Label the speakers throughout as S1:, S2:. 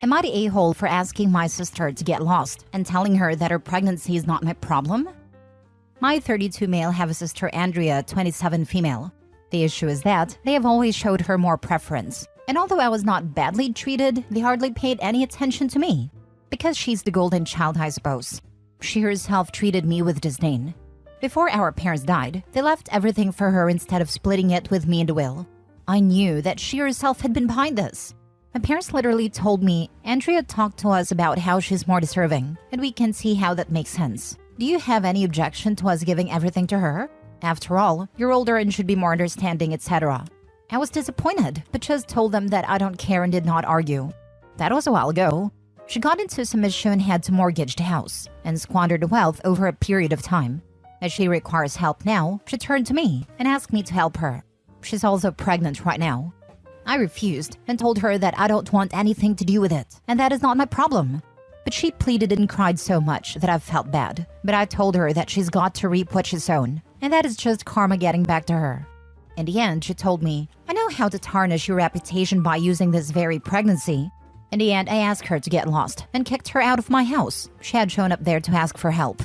S1: Am I the a-hole for asking my sister to get lost and telling her that her pregnancy is not my problem? My 32 male have a sister Andrea, 27 female. The issue is that they have always showed her more preference. And although I was not badly treated, they hardly paid any attention to me. Because she's the golden child, I suppose. She herself treated me with disdain. Before our parents died, they left everything for her instead of splitting it with me in the will. I knew that she herself had been behind this. My parents literally told me, Andrea talked to us about how she's more deserving, and we can see how that makes sense. Do you have any objection to us giving everything to her? After all, you're older and should be more understanding, etc. I was disappointed, but just told them that I don't care and did not argue. That was a while ago. She got into some issue and had to mortgage the house, and squandered the wealth over a period of time. As she requires help now, she turned to me and asked me to help her. She's also pregnant right now. I refused and told her that I don't want anything to do with it, and that is not my problem. But she pleaded and cried so much that I felt bad. But I told her that she's got to reap what she's sown, and that is just karma getting back to her. In the end, she told me, I know how to tarnish your reputation by using this very pregnancy. In the end, I asked her to get lost and kicked her out of my house. She had shown up there to ask for help.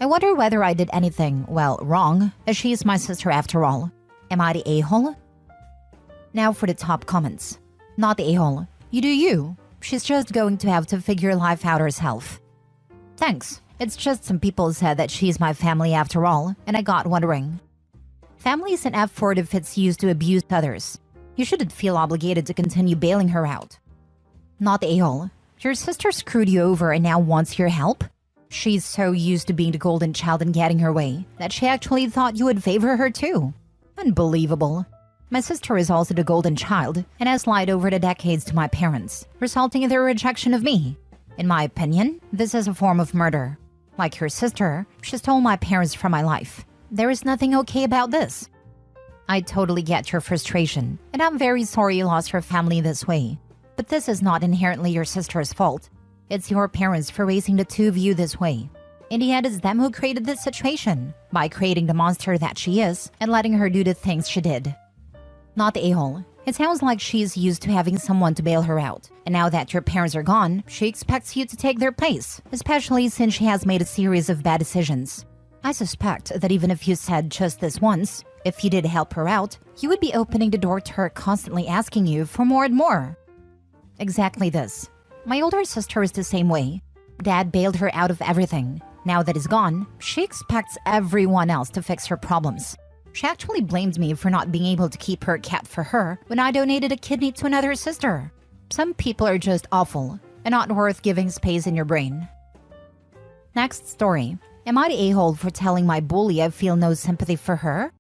S1: I wonder whether I did anything, well, wrong, as she is my sister after all. Am I the a-hole? Now for the top comments. Not the a-hole. You do you. She's just going to have to figure life out herself. Thanks. It's just some people said that she's my family after all, and I got wondering. Family is an F word if it's used to abuse others. You shouldn't feel obligated to continue bailing her out. Not the a-hole. Your sister screwed you over and now wants your help? She's so used to being the golden child and getting her way that she actually thought you would favor her too. Unbelievable. My sister is also the golden child and has lied over the decades to my parents, resulting in their rejection of me. In my opinion, this is a form of murder. Like her sister, she stole my parents from my life. There is nothing okay about this. I totally get your frustration, and I'm very sorry you lost her family this way. But this is not inherently your sister's fault. It's your parents for raising the two of you this way. In the end, it's them who created this situation, by creating the monster that she is and letting her do the things she did. Not the a-hole. It sounds like she's used to having someone to bail her out, and now that your parents are gone, she expects you to take their place, especially since she has made a series of bad decisions. I suspect that even if you said just this once, if you did help her out, you would be opening the door to her constantly asking you for more and more. Exactly this. My older sister is the same way. Dad bailed her out of everything. Now that he's gone, she expects everyone else to fix her problems. She actually blamed me for not being able to keep her cat for her when I donated a kidney to another sister. Some people are just awful and not worth giving space in your brain. Next story. Am I the a-hole for telling my bully I feel no sympathy for her?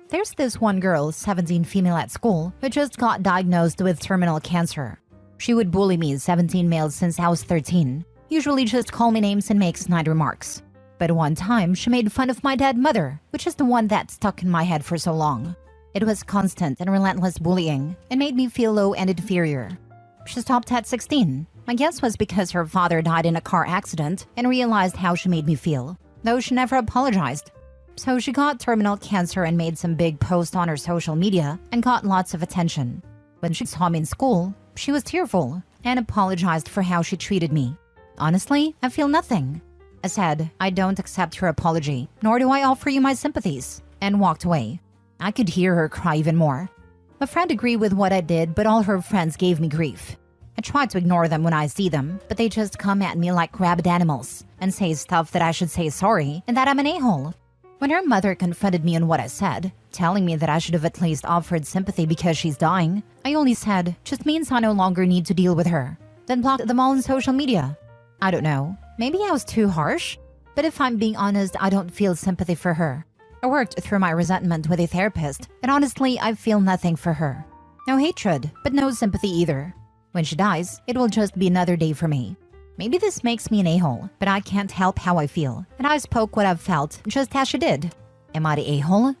S1: There's this one girl, 17 female at school, who just got diagnosed with terminal cancer. She would bully me, 17 male, since I was 13. Usually just call me names and make snide remarks. But one time, she made fun of my dead mother, which is the one that stuck in my head for so long. It was constant and relentless bullying, and made me feel low and inferior. She stopped at 16. My guess was because her father died in a car accident and realized how she made me feel, though she never apologized. So she got terminal cancer and made some big posts on her social media and got lots of attention. When she saw me in school, she was tearful and apologized for how she treated me. Honestly, I feel nothing. I said, I don't accept your apology, nor do I offer you my sympathies, and walked away. I could hear her cry even more. My friend agreed with what I did, but all her friends gave me grief. I try to ignore them when I see them, but they just come at me like rabid animals and say stuff that I should say sorry and that I'm an a-hole. When her mother confronted me on what I said, telling me that I should have at least offered sympathy because she's dying, I only said, just means I no longer need to deal with her, then blocked them all on social media. I don't know. Maybe I was too harsh? But if I'm being honest, I don't feel sympathy for her. I worked through my resentment with a therapist, and honestly, I feel nothing for her. No hatred, but no sympathy either. When she dies, it will just be another day for me. Maybe this makes me an a-hole, but I can't help how I feel, and I spoke what I've felt, just as she did. Am I the a-hole?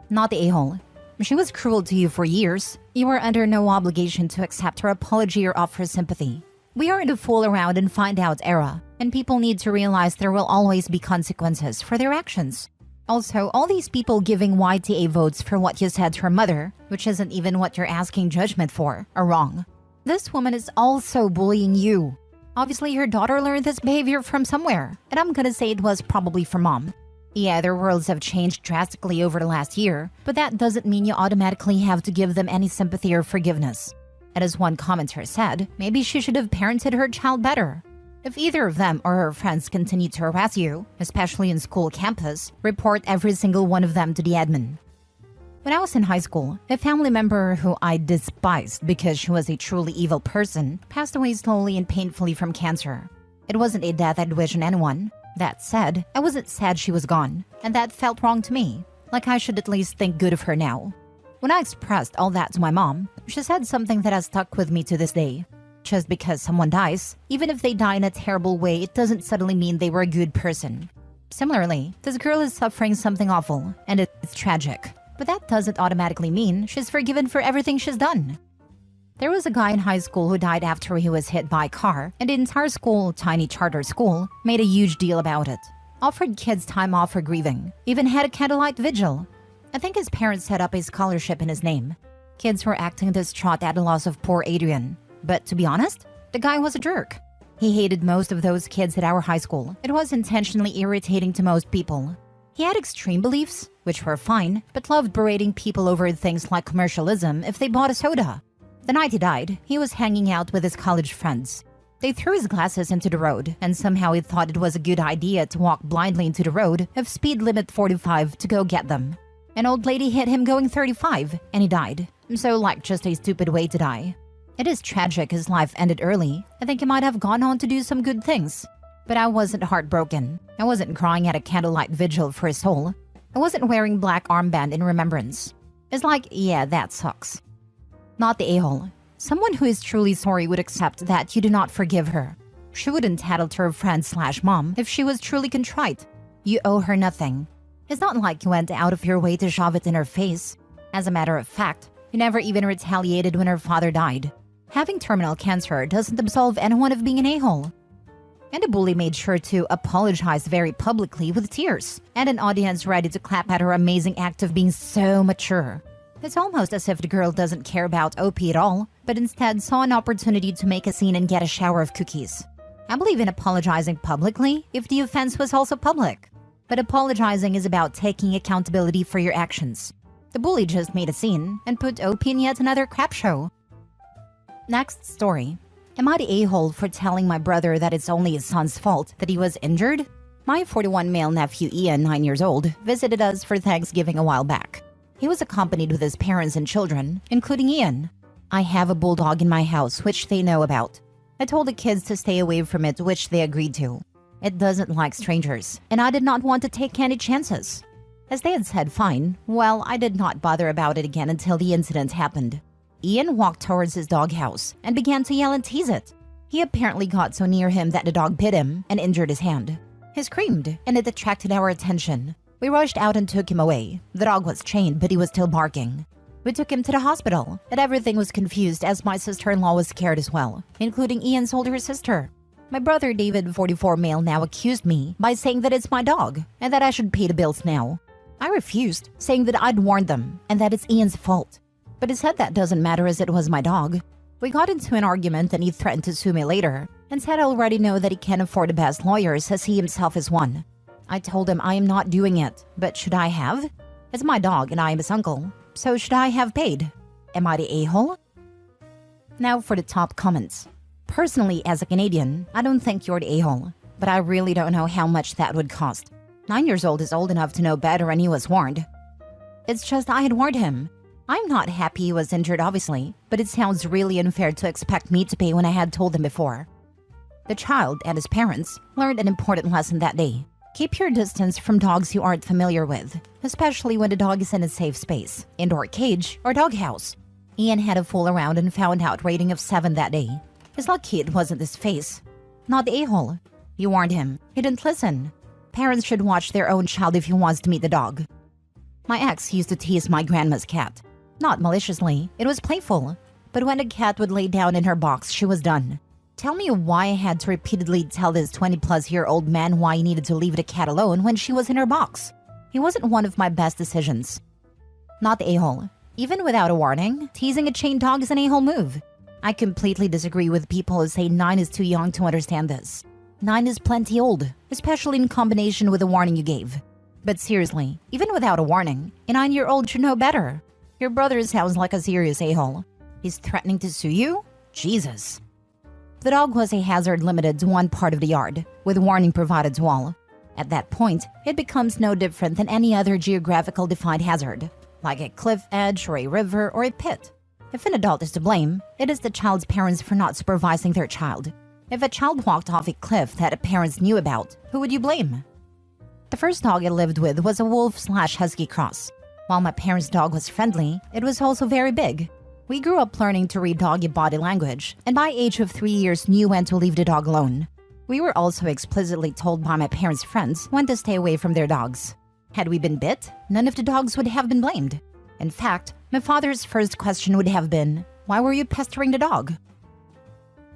S1: Not the a-hole. She was cruel to you for years. You are under no obligation to accept her apology or offer sympathy. We are in the fool around and find out era, and people need to realize there will always be consequences for their actions. Also, all these people giving YTA votes for what you said to her mother, which isn't even what you're asking judgment for, are wrong. This woman is also bullying you. Obviously, her daughter learned this behavior from somewhere, and I'm gonna say it was probably from mom. Yeah, their worlds have changed drastically over the last year, but that doesn't mean you automatically have to give them any sympathy or forgiveness. And as one commenter said, maybe she should have parented her child better. If either of them or her friends continue to harass you, especially in school campus, report every single one of them to the admin. When I was in high school, a family member who I despised because she was a truly evil person passed away slowly and painfully from cancer. It wasn't a death I'd wish on anyone. That said, I wasn't sad she was gone, and that felt wrong to me, like I should at least think good of her now. When I expressed all that to my mom, she said something that has stuck with me to this day. Just because someone dies, even if they die in a terrible way, it doesn't suddenly mean they were a good person. Similarly, this girl is suffering something awful, and it's tragic. But that doesn't automatically mean she's forgiven for everything she's done. There was a guy in high school who died after he was hit by a car, and the entire school, tiny charter school, made a huge deal about it. Offered kids time off for grieving, even had a candlelight vigil. I think his parents set up a scholarship in his name. Kids were acting distraught at the loss of poor Adrian. But to be honest, the guy was a jerk. He hated most of those kids at our high school. It was intentionally irritating to most people. He had extreme beliefs, which were fine, but loved berating people over things like commercialism if they bought a soda. The night he died, he was hanging out with his college friends. They threw his glasses into the road, and somehow he thought it was a good idea to walk blindly into the road if speed limit 45 to go get them. An old lady hit him going 35, and he died. So like just a stupid way to die. It is tragic his life ended early. I think he might have gone on to do some good things. But I wasn't heartbroken. I wasn't crying at a candlelight vigil for his soul. I wasn't wearing black armband in remembrance. It's like, yeah, that sucks. Not the a-hole. Someone who is truly sorry would accept that you do not forgive her. She wouldn't tattle to her friend/mom if she was truly contrite. You owe her nothing. It's not like you went out of your way to shove it in her face. As a matter of fact, you never even retaliated when her father died. Having terminal cancer doesn't absolve anyone of being an a-hole. And the bully made sure to apologize very publicly with tears, and an audience ready to clap at her amazing act of being so mature. It's almost as if the girl doesn't care about OP at all, but instead saw an opportunity to make a scene and get a shower of cookies. I believe in apologizing publicly if the offense was also public. But apologizing is about taking accountability for your actions. The bully just made a scene and put OP in yet another crap show. Next story. Am I the a-hole for telling my brother that it's only his son's fault that he was injured? My 41 male nephew Ian, 9 years old, visited us for Thanksgiving a while back. He was accompanied with his parents and children, including Ian. I have a bulldog in my house, which they know about. I told the kids to stay away from it, which they agreed to. It doesn't like strangers, and I did not want to take any chances. As they had said fine, well, I did not bother about it again until the incident happened. Ian walked towards his doghouse and began to yell and tease it. He apparently got so near him that the dog bit him and injured his hand. He screamed, and it attracted our attention. We rushed out and took him away. The dog was chained, but he was still barking. We took him to the hospital, and everything was confused as my sister-in-law was scared as well, including Ian's older sister. My brother David, 44 male, now accused me by saying that it's my dog and that I should pay the bills now. I refused, saying that I'd warned them and that it's Ian's fault. But he said that doesn't matter as it was my dog. We got into an argument and he threatened to sue me later and said I already know that he can't afford the best lawyers as he himself is one. I told him I am not doing it, but should I have? It's my dog and I am his uncle, so should I have paid? Am I the a-hole? Now for the top comments. Personally, as a Canadian, I don't think you're the a-hole, but I really don't know how much that would cost. 9 years old is old enough to know better and he was warned. It's just I had warned him. I'm not happy he was injured, obviously, but it sounds really unfair to expect me to pay when I had told him before. The child and his parents learned an important lesson that day. Keep your distance from dogs you aren't familiar with, especially when the dog is in a safe space, indoor cage, or doghouse. Ian had a fool around and found out rating of 7 that day. He's lucky it wasn't his face. Not the a-hole. You warned him. He didn't listen. Parents should watch their own child if he wants to meet the dog. My ex used to tease my grandma's cat. Not maliciously, it was playful. But when the cat would lay down in her box, she was done. Tell me why I had to repeatedly tell this 20-plus-year-old man why he needed to leave the cat alone when she was in her box. He wasn't one of my best decisions. Not the a-hole. Even without a warning, teasing a chained dog is an a-hole move. I completely disagree with people who say 9 is too young to understand this. 9 is plenty old, especially in combination with the warning you gave. But seriously, even without a warning, a 9-year-old should know better. Your brother sounds like a serious a-hole. He's threatening to sue you? Jesus. The dog was a hazard limited to one part of the yard, with warning provided to all. At that point, it becomes no different than any other geographical defined hazard, like a cliff edge or a river or a pit. If an adult is to blame, it is the child's parents for not supervising their child. If a child walked off a cliff that the parents knew about, who would you blame? The first dog I lived with was a wolf/husky cross. While my parents' dog was friendly, it was also very big. We grew up learning to read doggy body language, and by age of 3 years knew when to leave the dog alone. We were also explicitly told by my parents' friends when to stay away from their dogs. Had we been bit, none of the dogs would have been blamed. In fact, my father's first question would have been, "Why were you pestering the dog?"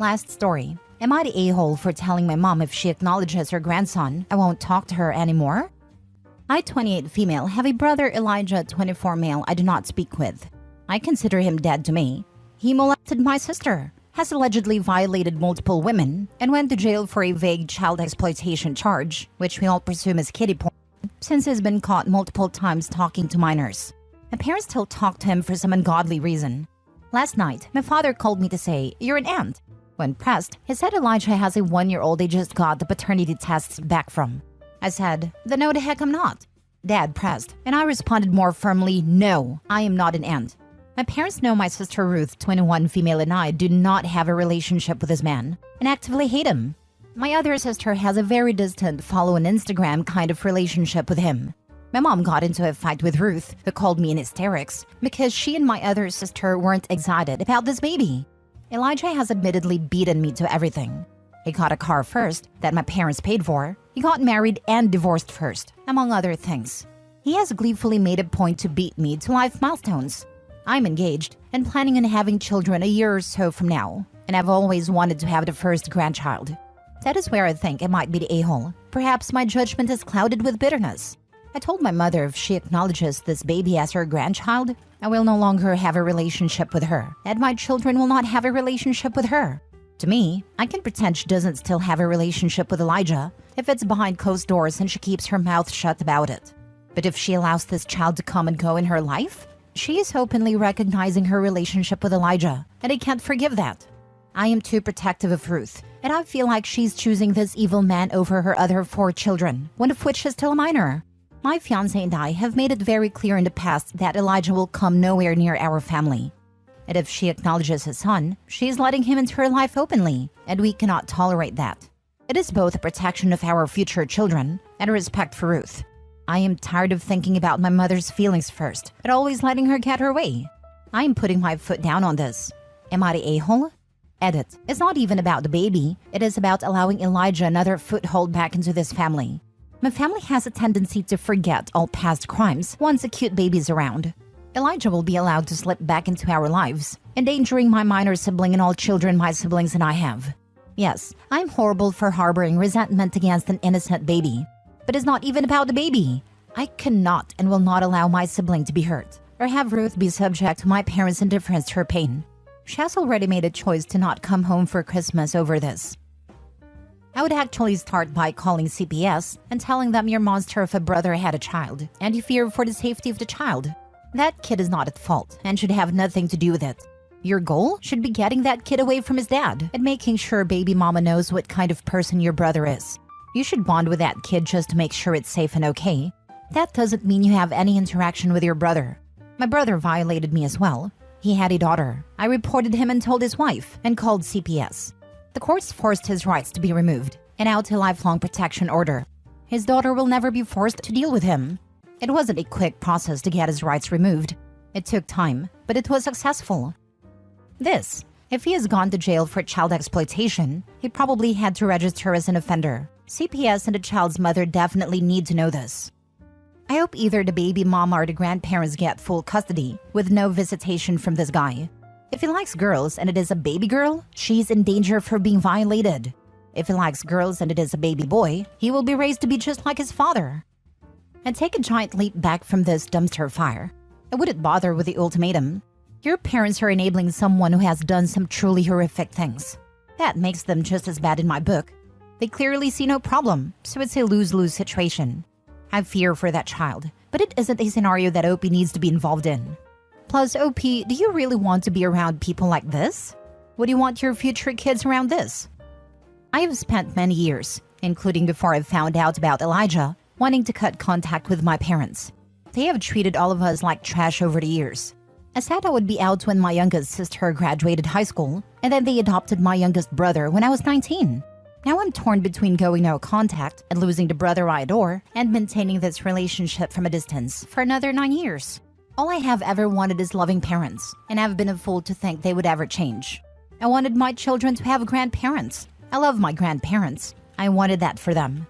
S1: Last story. Am I the a-hole for telling my mom if she acknowledges her grandson, I won't talk to her anymore? I, 28 female, have a brother Elijah, 24 male, I do not speak with. I consider him dead to me. He molested my sister, has allegedly violated multiple women, and went to jail for a vague child exploitation charge, which we all presume is kiddie porn, since he's been caught multiple times talking to minors. My parents still talk to him for some ungodly reason. Last night, my father called me to say, "You're an aunt." When pressed, he said Elijah has a 1-year-old they just got the paternity tests back from. I said, "Then no the heck I'm not." Dad pressed, and I responded more firmly, "No, I am not an aunt." My parents know my sister Ruth, 21 female, and I do not have a relationship with this man, and actively hate him. My other sister has a very distant follow on Instagram kind of relationship with him. My mom got into a fight with Ruth, who called me in hysterics, because she and my other sister weren't excited about this baby. Elijah has admittedly beaten me to everything. He got a car first, that my parents paid for. He got married and divorced first, among other things. He has gleefully made a point to beat me to life milestones. I'm engaged and planning on having children a year or so from now, and I've always wanted to have the first grandchild. That is where I think I might be the a-hole. Perhaps my judgment is clouded with bitterness. I told my mother if she acknowledges this baby as her grandchild, I will no longer have a relationship with her, and my children will not have a relationship with her. To me, I can pretend she doesn't still have a relationship with Elijah if it's behind closed doors and she keeps her mouth shut about it. But if she allows this child to come and go in her life, she is openly recognizing her relationship with Elijah, and I can't forgive that. I am too protective of Ruth, and I feel like she's choosing this evil man over her other 4 children, one of which is still a minor. My fiancé and I have made it very clear in the past that Elijah will come nowhere near our family. And if she acknowledges his son, she is letting him into her life openly, and we cannot tolerate that. It is both a protection of our future children and a respect for Ruth. I am tired of thinking about my mother's feelings first, and always letting her get her way. I am putting my foot down on this. Am I the a-hole? Edit. It's not even about the baby. It is about allowing Elijah another foothold back into this family. My family has a tendency to forget all past crimes once a cute baby's around. Elijah will be allowed to slip back into our lives, endangering my minor sibling and all children my siblings and I have. Yes, I'm horrible for harboring resentment against an innocent baby. But it's not even about the baby. I cannot and will not allow my sibling to be hurt, or have Ruth be subject to my parents' indifference to her pain. She has already made a choice to not come home for Christmas over this. I would actually start by calling CPS and telling them your monster of a brother had a child, and you fear for the safety of the child. That kid is not at fault and should have nothing to do with it. Your goal should be getting that kid away from his dad and making sure baby mama knows what kind of person your brother is. You should bond with that kid just to make sure it's safe and okay. That doesn't mean you have any interaction with your brother. My brother violated me as well. He had a daughter. I reported him and told his wife and called CPS. The courts forced his rights to be removed and out a lifelong protection order. His daughter will never be forced to deal with him. It wasn't a quick process to get his rights removed. It took time, but it was successful. If he has gone to jail for child exploitation, he probably had to register as an offender. CPS and the child's mother definitely need to know this. I hope either the baby mama or the grandparents get full custody, with no visitation from this guy. If he likes girls and it is a baby girl, she's in danger of her being violated. If he likes girls and it is a baby boy, he will be raised to be just like his father. And take a giant leap back from this dumpster fire. I wouldn't bother with the ultimatum. Your parents are enabling someone who has done some truly horrific things. That makes them just as bad in my book. They clearly see no problem, so it's a lose-lose situation. I fear for that child, but it isn't a scenario that OP needs to be involved in. Plus, OP, do you really want to be around people like this? Would you want your future kids around this? I have spent many years, including before I found out about Elijah, wanting to cut contact with my parents. They have treated all of us like trash over the years. I said I would be out when my youngest sister graduated high school, and then they adopted my youngest brother when I was 19. Now I'm torn between going no contact and losing the brother I adore and maintaining this relationship from a distance for another 9 years. All I have ever wanted is loving parents, and I've been a fool to think they would ever change. I wanted my children to have grandparents. I love my grandparents. I wanted that for them.